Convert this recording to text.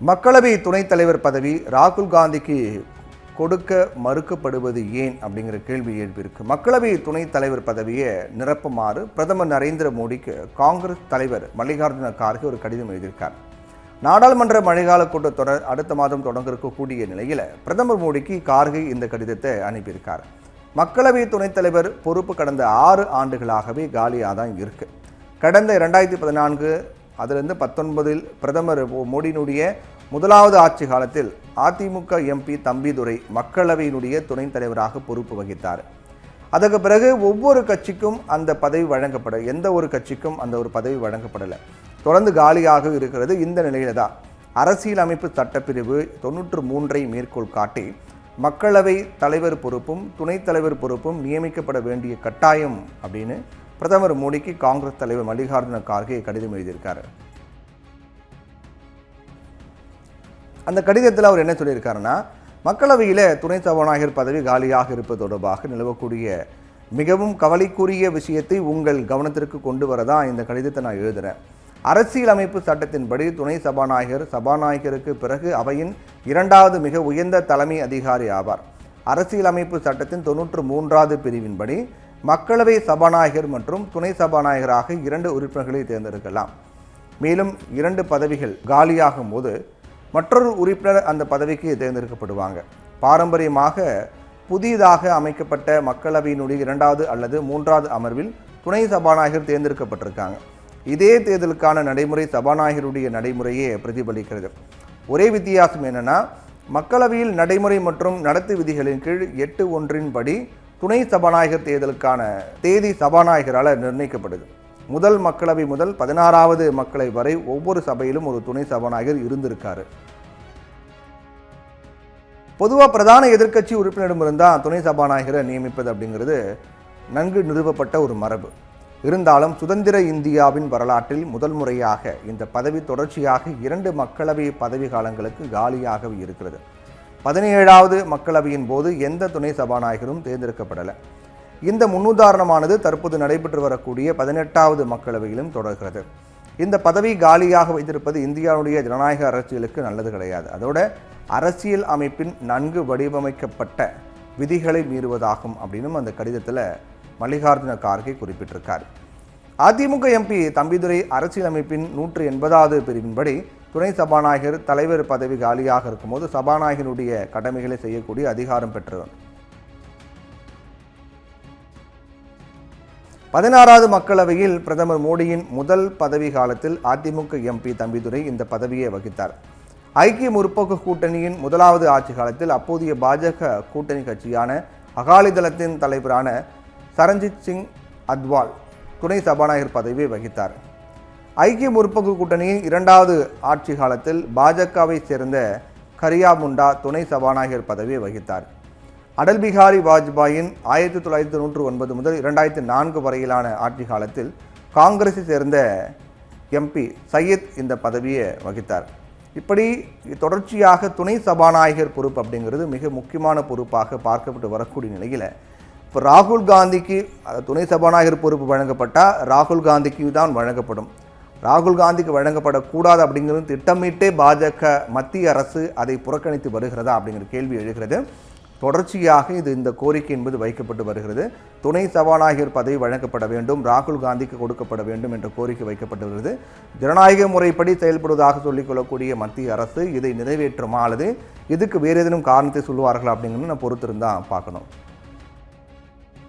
மக்களவை துணைத் தலைவர் பதவி ராகுல் காந்திக்கு கொடுக்க மறுக்கப்படுவது ஏன் அப்படிங்கிற கேள்வி எழுப்பியிருக்கு. மக்களவை துணைத் தலைவர் பதவியை நிரப்புமாறு பிரதமர் நரேந்திர மோடிக்கு காங்கிரஸ் தலைவர் மல்லிகார்ஜுன கார்கே ஒரு கடிதம் எழுதியிருக்கார். நாடாளுமன்ற மழைக்கால கூட்டத்தொடர் அடுத்த மாதம் தொடங்க இருக்கக்கூடிய நிலையில் பிரதமர் மோடிக்கு கார்கே இந்த கடிதத்தை அனுப்பியிருக்கார். மக்களவை துணைத் தலைவர் பொறுப்பு கடந்த 6 ஆண்டுகளாகவே காலியாக தான் இருக்கு. கடந்த 2014 அதிலிருந்து 19 பிரதமர் மோடியினுடைய முதலாவது ஆட்சி காலத்தில் அதிமுக எம்பி தம்பிதுரை மக்களவையினுடைய துணைத் தலைவராக பொறுப்பு வகித்தார். அதற்கு பிறகு ஒவ்வொரு கட்சிக்கும் அந்த பதவி வழங்கப்பட எந்த ஒரு கட்சிக்கும் அந்த ஒரு பதவி வழங்கப்படலை, தொடர்ந்து காலியாக இருக்கிறது. இந்த நிலையில தான் அரசியலமைப்பு சட்டப்பிரிவு 93 மேற்கோள் காட்டி மக்களவை தலைவர் பொறுப்பும் துணைத் தலைவர் பொறுப்பும் நியமிக்கப்பட வேண்டிய கட்டாயம் அப்படின்னு பிரதமர் மோடிக்கு காங்கிரஸ் தலைவர் மல்லிகார்ஜுன கார்கே கடிதம் எழுதியிருக்காரு. அந்த கடிதத்தில் அவர் என்ன சொல்லியிருக்காருன்னா, மக்களவையில் துணை சபாநாயகர் பதவி காலியாக இருப்பது தொடர்பாக நிலவக்கூடிய மிகவும் கவலைக்குரிய விஷயத்தை உங்கள் கவனத்திற்கு கொண்டு வரதான் இந்த கடிதத்தை நான் எழுதுகிறேன். அரசியலமைப்பு சட்டத்தின்படி துணை சபாநாயகருக்கு பிறகு அவையின் 2வது மிக உயர்ந்த தலைமை அதிகாரி ஆவார். அரசியலமைப்பு சட்டத்தின் 93வது பிரிவின்படி மக்களவை சபாநாயகர் மற்றும் துணை சபாநாயகராக 2 உறுப்பினர்களை தேர்ந்தெடுக்கலாம். மேலும் 2 பதவிகள் காலியாகும் போது மற்றொரு உறுப்பினர் அந்த பதவிக்கு தேர்ந்தெடுக்கப்படுவாங்க. பாரம்பரியமாக புதிதாக அமைக்கப்பட்ட மக்களவையினுடைய 2வது அல்லது 3வது அமர்வில் துணை சபாநாயகர் தேர்ந்தெடுக்கப்பட்டிருக்காங்க. இதே தேர்தலுக்கான நடைமுறை சபாநாயகருடைய நடைமுறையே பிரதிபலிக்கிறது. ஒரே வித்தியாசம் என்னன்னா, மக்களவையில் நடைமுறை மற்றும் நடத்தை விதிகளின் கீழ் 8(1) படி துணை சபாநாயகர் தேர்தலுக்கான தேதி சபாநாயகரால் நிர்ணயிக்கப்படுது. முதல் மக்களவை முதல் 16வது மக்களவை வரை ஒவ்வொரு சபையிலும் ஒரு துணை சபாநாயகர் இருந்திருக்காரு. பொதுவாக பிரதான எதிர்க்கட்சி உறுப்பினரிடமிருந்தால் துணை சபாநாயகரை நியமிப்பது அப்படிங்கிறது நன்கு நிறுவப்பட்ட ஒரு மரபு. இருந்தாலும் சுதந்திர இந்தியாவின் வரலாற்றில் முதல் முறையாக இந்த பதவி தொடர்ச்சியாக 2 மக்களவை பதவி காலங்களுக்கு காலியாக இருக்கிறது. 17வது மக்களவையின் போது எந்த துணை சபாநாயகரும் தேர்ந்தெடுக்கப்படலை. இந்த முன்னுதாரணமானது தற்போது நடைபெற்று வரக்கூடிய 18வது மக்களவையிலும் தொடர்கிறது. இந்த பதவி காலியாக வைத்திருப்பது இந்தியாவுடைய ஜனநாயக அரசியலுக்கு நல்லது கிடையாது. அதோட அரசியல் அமைப்பின் நன்கு வடிவமைக்கப்பட்ட விதிகளை மீறுவதாகும் அப்படின்னு அந்த கடிதத்தில் மல்லிகார்ஜுன கார்கே குறிப்பிட்டிருக்கார். அதிமுக எம்பி தம்பிதுரை அரசியலமைப்பின் 180வது பிரிவின்படி துணை சபாநாயகர் தலைவர் பதவி காலியாக இருக்கும்போது சபாநாயகனுடைய கடமைகளை செய்யக்கூடிய அதிகாரம் பெற்றவர். 16வது மக்களவையில் பிரதமர் மோடியின் முதல் பதவி காலத்தில் அதிமுக எம்பி தம்பிதுரை இந்த பதவியை வகித்தார். ஐக்கிய முற்போக்கு கூட்டணியின் முதலாவது ஆட்சி காலத்தில் அப்போதைய பாஜக கூட்டணி கட்சியான அகாலிதளத்தின் தலைவரான சரண்ஜித் சிங் அத்வால் துணை சபாநாயகர் பதவியை வகித்தார். ஐக்கிய முற்போக்கு கூட்டணியின் 2வது ஆட்சி காலத்தில் பாஜகவை சேர்ந்த கரியா முண்டா துணை சபாநாயகர் பதவியை வகித்தார். அடல் பிகாரி வாஜ்பாயின் 1999 முதல் 2004 வரையிலான ஆட்சி காலத்தில் காங்கிரஸை சேர்ந்த எம்பி சையத் இந்த பதவியை வகித்தார். இப்படி தொடர்ச்சியாக துணை சபாநாயகர் பொறுப்பு அப்படிங்கிறது மிக முக்கியமான பொறுப்பாக பார்க்கப்பட்டு வரக்கூடிய நிலையில் இப்போ ராகுல் காந்திக்கு துணை சபாநாயகர் பொறுப்பு வழங்கப்பட்டால் ராகுல் காந்திக்கு தான் வழங்கப்படும். ராகுல் காந்திக்கு வழங்கப்படக்கூடாது அப்படிங்கிறது திட்டமிட்டே பாஜக மத்திய அரசு அதை புறக்கணித்து வருகிறதா அப்படிங்கிற கேள்வி எழுகிறது. தொடர்ச்சியாக இந்த கோரிக்கை என்பது வைக்கப்பட்டு வருகிறது. துணை சபாநாயகர் பதவி வழங்கப்பட வேண்டும், ராகுல் காந்திக்கு கொடுக்கப்பட வேண்டும் என்ற கோரிக்கை வைக்கப்பட்டு வருகிறது. ஜனநாயக முறைப்படி செயல்படுவதாக சொல்லிக்கொள்ளக்கூடிய மத்திய அரசு இதை நிறைவேற்றுமா அல்லது இதுக்கு வேறு ஏதேனும் காரணத்தை சொல்லுவார்கள் அப்படிங்கிறது நான் பொறுத்திருந்தான் பார்க்கணும்.